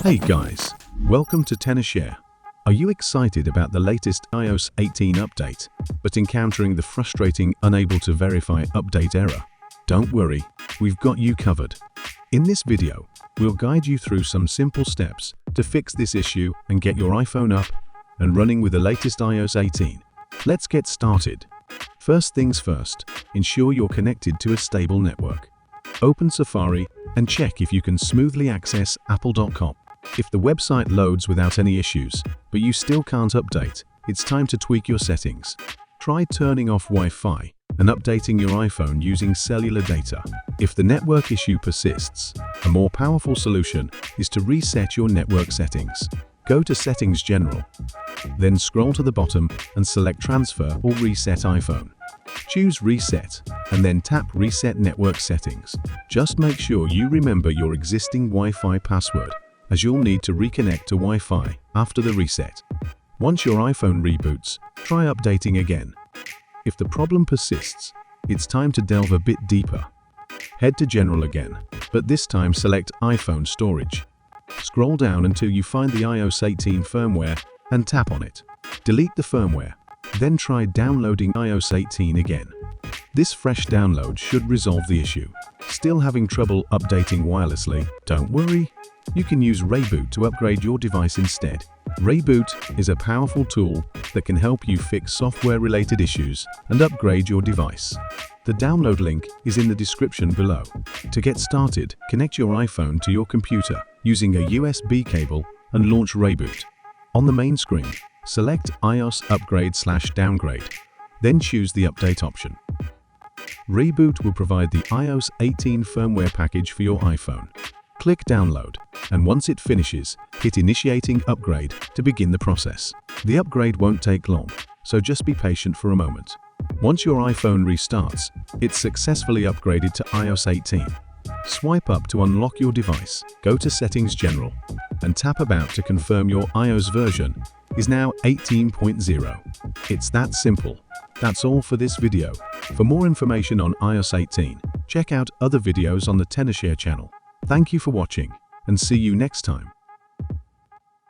Hey guys, welcome to tenorshare. Are you excited about the latest iOS 18 update, but encountering the frustrating unable to verify update error? Don't worry, we've got you covered. In this video, we'll guide you through some simple steps to fix this issue and get your iPhone up and running with the latest iOS 18. Let's get started. First things first, ensure you're connected to a stable network. Open Safari and check if you can smoothly access apple.com. If the website loads without any issues, but you still can't update, it's time to tweak your settings. Try turning off Wi-Fi and updating your iPhone using cellular data. If the network issue persists, a more powerful solution is to reset your network settings. Go to Settings General, then scroll to the bottom and select Transfer or Reset iPhone. Choose Reset and then tap Reset Network Settings. Just make sure you remember your existing Wi-Fi password, as you'll need to reconnect to Wi-Fi after the reset. Once your iPhone reboots, try updating again. If the problem persists, it's time to delve a bit deeper. Head to General again, but this time select iPhone Storage. Scroll down until you find the iOS 18 firmware and tap on it. Delete the firmware, then try downloading iOS 18 again. This fresh download should resolve the issue. Still having trouble updating wirelessly? Don't worry. You can use ReiBoot to upgrade your device instead. ReiBoot is a powerful tool that can help you fix software-related issues and upgrade your device. The download link is in the description below. To get started, connect your iPhone to your computer using a USB cable and launch ReiBoot. On the main screen, select iOS Upgrade/Downgrade, then choose the Update option. ReiBoot will provide the iOS 18 firmware package for your iPhone. Click Download, and once it finishes, hit Initiating Upgrade to begin the process. The upgrade won't take long, so just be patient for a moment. Once your iPhone restarts, it's successfully upgraded to iOS 18. Swipe up to unlock your device, go to Settings General, and tap About to confirm your iOS version is now 18.0. It's that simple. That's all for this video. For more information on iOS 18, check out other videos on the tenorshare channel. Thank you for watching, and see you next time.